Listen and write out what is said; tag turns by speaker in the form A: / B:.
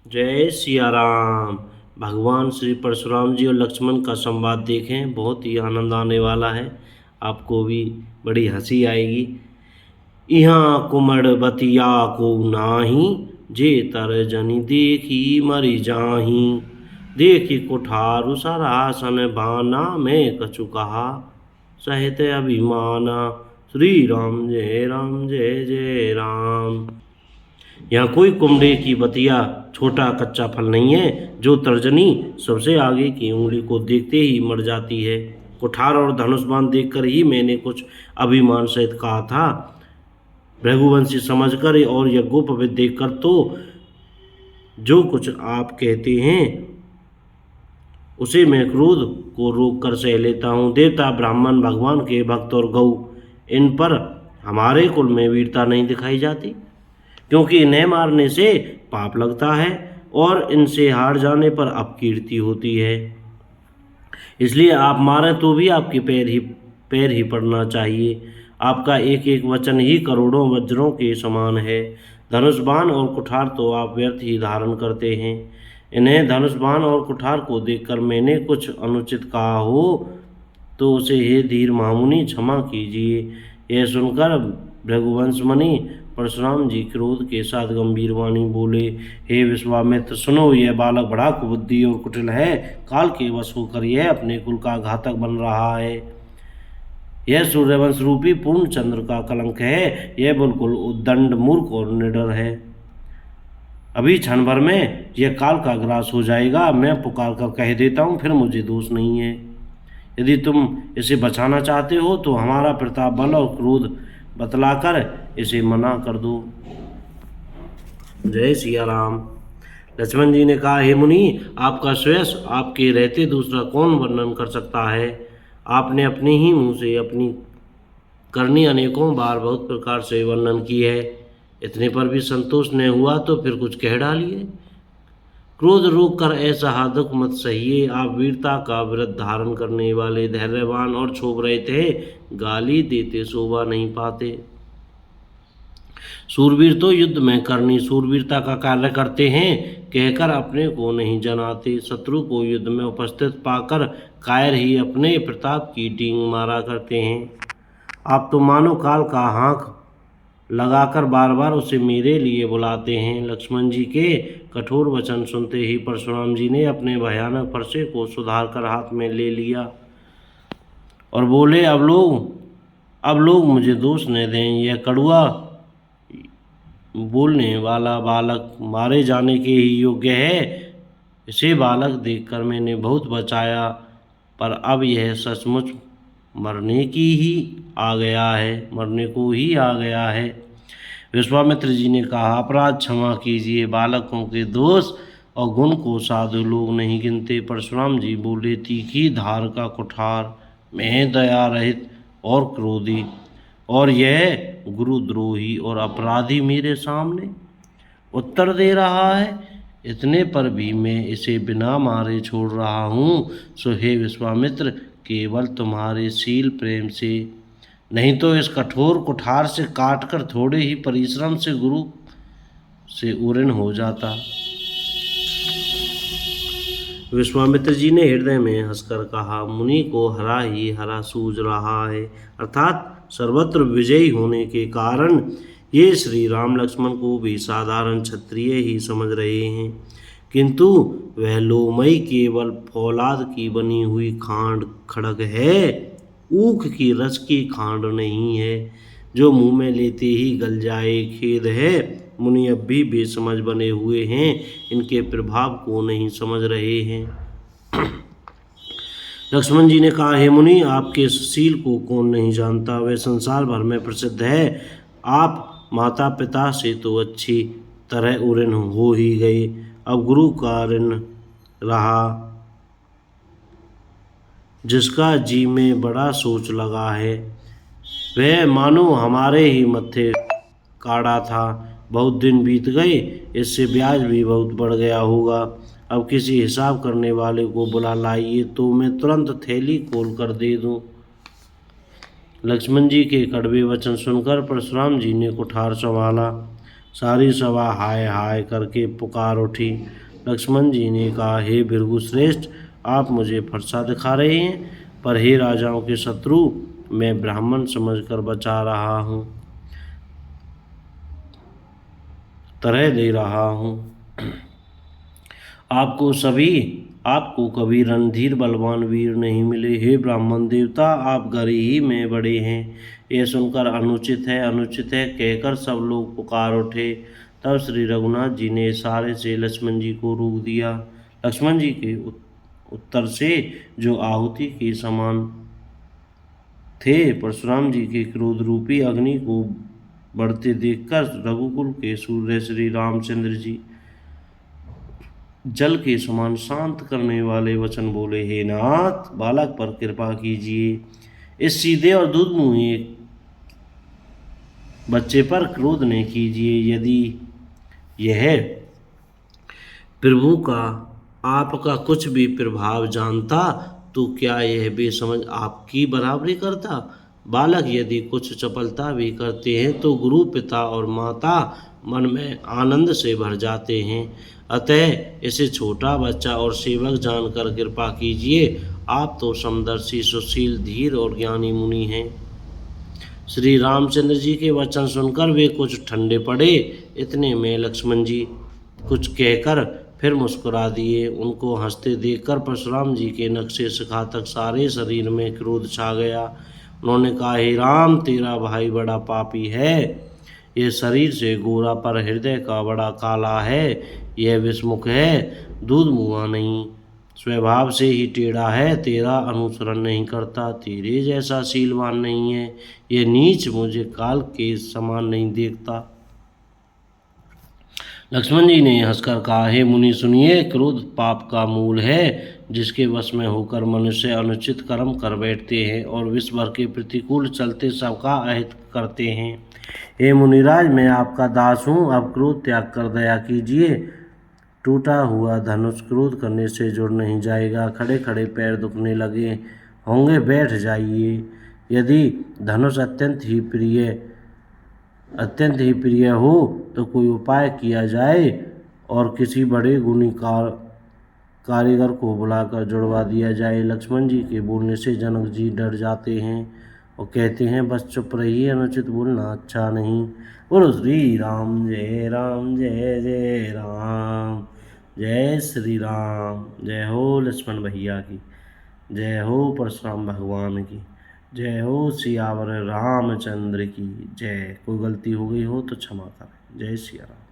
A: जय सिया राम। भगवान श्री परशुराम जी और लक्ष्मण का संवाद देखें, बहुत ही आनंद आने वाला है। आपको भी बड़ी हंसी आएगी। यहाँ कुमड़ बतिया को नाही, जे तर जनि देखी मरि जाही। देखी कुठारु सरासन बाना, मैं कछु कहा सहित अभिमाना। श्री राम जय जय राम। यहाँ कोई कुमड़े की बतिया छोटा कच्चा फल नहीं है, जो तर्जनी सबसे आगे की उंगली को देखते ही मर जाती है। कुठार और धनुष बाण देखकर ही मैंने कुछ अभिमान सहित कहा था। भृगुवंशी समझकर और यज्ञोपवीत देखकर तो जो कुछ आप कहते हैं उसे मैं क्रोध को रोक कर सह लेता हूँ। देवता, ब्राह्मण, भगवान के भक्त और गौ, इन पर हमारे कुल में वीरता नहीं दिखाई जाती, क्योंकि इन्हें मारने से पाप लगता है और इनसे हार जाने पर अपकीर्ति होती है। इसलिए आप मारें तो भी आपके पैर ही पड़ना चाहिए। आपका एक एक वचन ही करोड़ों वज्रों के समान है। धनुष बाण और कुठार तो आप व्यर्थ ही धारण करते हैं। इन्हें धनुष बाण और कुठार को देखकर मैंने कुछ अनुचित कहा हो तो उसे हे धीर महामुनि क्षमा कीजिए। यह सुनकर भृगुवंश मुनि परशुराम जी क्रोध के साथ गंभीर वाणी बोले, हे विश्वामित्र, सुनो, यह बालक बड़ा कुबुद्धि और कुटिल है। काल के वश होकर यह अपने कुल का घातक बन रहा है। यह सूर्यवंश रूपी पूर्ण चंद्र का कलंक है। यह बिल्कुल उद्दंड, मूर्ख और निडर है। अभी क्षण भर में यह काल का ग्रास हो जाएगा। मैं पुकार कर कह देता हूँ, फिर मुझे दोष नहीं है। यदि तुम इसे बचाना चाहते हो तो हमारा प्रताप, बल और क्रोध बतलाकर इसे मना कर दो। जय सिया राम। लक्ष्मण जी ने कहा, हे मुनि, आपका श्रेयस आपके रहते दूसरा कौन वर्णन कर सकता है। आपने अपने ही मुंह से अपनी करनी अनेकों बार बहुत प्रकार से वर्णन की है। इतने पर भी संतोष न हुआ तो फिर कुछ कह डालिए। क्रोध रोक कर ऐसा दुख मत सहिए। आप वीरता का व्रत धारण करने वाले धैर्यवान और क्षोभ रहे थे। गाली देते शोभा नहीं पाते। सूरवीर तो युद्ध में करनी सूरवीरता का कार्य करते हैं, कहकर अपने को नहीं जनाते। शत्रु को युद्ध में उपस्थित पाकर कायर ही अपने प्रताप की डींग मारा करते हैं। आप तो मानो काल का हाँक लगाकर बार बार उसे मेरे लिए बुलाते हैं। लक्ष्मण जी के कठोर वचन सुनते ही परशुराम जी ने अपने भयानक फरसे को सुधार कर हाथ में ले लिया और बोले, अब लोग मुझे दोष न दें। यह कड़ुआ बोलने वाला बालक मारे जाने के ही योग्य है। इसे बालक देखकर मैंने बहुत बचाया, पर अब यह सचमुच मरने को ही आ गया है। विश्वामित्र जी ने कहा, अपराध क्षमा कीजिए। बालकों के दोष और गुण को साधु लोग नहीं गिनते। परशुराम जी बोले, तीखी धार का कुठार, मैं दया रहित और क्रोधी, और यह गुरुद्रोही और अपराधी मेरे सामने उत्तर दे रहा है। इतने पर भी मैं इसे बिना मारे छोड़ रहा हूँ। सो हे विश्वामित्र, केवल तुम्हारे शील प्रेम से, नहीं तो इस कठोर कुठार से काटकर थोड़े ही परिश्रम से गुरु से उऋण हो जाता। विश्वामित्र जी ने हृदय में हंसकर कहा, मुनि को हरा ही हरा सूझ रहा है, अर्थात सर्वत्र विजयी होने के कारण ये श्री राम लक्ष्मण को भी साधारण क्षत्रिय ही समझ रहे हैं, किंतु वह लोमई केवल फौलाद की बनी हुई खांड खड़ग है, ऊख की रस की खांड नहीं है, जो मुंह में लेते ही गल जाए। खेद है, मुनि अब भी बेसमझ बने हुए हैं, इनके प्रभाव को नहीं समझ रहे हैं। लक्ष्मण जी ने कहा, हे मुनि, आपके शील को कौन नहीं जानता, वह संसार भर में प्रसिद्ध है। आप माता पिता से तो अच्छी तरह उऋण हो ही गए, अब गुरु का ऋण रहा, जिसका जी में बड़ा सोच लगा है। वह मानो हमारे ही मत्थे काढ़ा था। बहुत दिन बीत गए, इससे ब्याज भी बहुत बढ़ गया होगा। अब किसी हिसाब करने वाले को बुला लाइए तो मैं तुरंत थैली खोल कर दे दूं। लक्ष्मण जी के कड़वे वचन सुनकर परशुराम जी ने कुठार संभाला सारी सभा हाय हाय करके पुकार उठी। लक्ष्मण जी ने कहा, हे भृगु श्रेष्ठ, आप मुझे फरसा दिखा रहे हैं, पर हे राजाओं के शत्रु, मैं ब्राह्मण समझकर बचा रहा हूँ, तरह दे रहा हूँ। आपको कभी रणधीर बलवान वीर नहीं मिले। हे ब्राह्मण देवता, आप घर ही में बड़े हैं, यह सुनकर अनुचित है, अनुचित है कहकर सब लोग पुकार उठे। तब श्री रघुनाथ जी ने इशारे से लक्ष्मण जी को रोक दिया। लक्ष्मण जी के उत्तर से, जो आहुति के समान थे, परशुराम जी के क्रोध रूपी अग्नि को बढ़ते देखकर रघुकुल के सूर्य श्री रामचंद्र जी जल के समान शांत करने वाले वचन बोले, हे नाथ, बालक पर कृपा कीजिए। इस सीधे और दूध मुँहे बच्चे पर क्रोध न कीजिए। यदि यह प्रभु का आपका कुछ भी प्रभाव जानता तो क्या यह बेसमझ आपकी बराबरी करता। बालक यदि कुछ चपलता भी करते हैं तो गुरु, पिता और माता मन में आनंद से भर जाते हैं। अतः इसे छोटा बच्चा और सेवक जानकर कृपा कीजिए। आप तो समदर्शी, सुशील, धीर और ज्ञानी मुनि हैं। श्री रामचंद्र जी के वचन सुनकर वे कुछ ठंडे पड़े। इतने में लक्ष्मण जी कुछ कहकर फिर मुस्कुरा दिए। उनको हंसते देखकर परशुराम जी के नक्शे शिखा तक सारे शरीर में क्रोध छा गया। उन्होंने कहा, हे राम, तेरा भाई बड़ा पापी है, यह शरीर से गोरा पर हृदय का बड़ा काला है, यह विषमुख है, दूध मुआ नहीं, स्वभाव से ही टेढ़ा है, तेरा अनुसरण नहीं करता, तेरे जैसा शीलवान नहीं है, यह नीच मुझे काल के समान नहीं देखता। लक्ष्मण जी ने हंसकर कहा, हे मुनि सुनिए, क्रोध पाप का मूल है, जिसके वश में होकर मनुष्य अनुचित कर्म कर बैठते हैं और विश्व भर के प्रतिकूल चलते सबका अहित करते हैं। हे मुनिराज, मैं आपका दास हूँ, अब क्रोध त्याग कर दया कीजिए। टूटा हुआ धनुष क्रोध करने से जुड़ नहीं जाएगा। खड़े खड़े पैर दुखने लगे होंगे, बैठ जाइए। यदि धनुष अत्यंत ही प्रिय हो तो कोई उपाय किया जाए और किसी बड़े गुणी कारीगर को बुलाकर जुड़वा दिया जाए। लक्ष्मण जी के बोलने से जनक जी डर जाते हैं और कहते हैं, बस चुप रहिए, अनुचित बोलना अच्छा नहीं। बोलो श्री राम जय राम, जय जय राम, जय श्री राम। जय हो लक्ष्मण भैया की, जय हो परशुराम भगवान की, जय हो सियावर रामचंद्र की जय। कोई गलती हो गई हो तो क्षमा करें। जय सिया राम।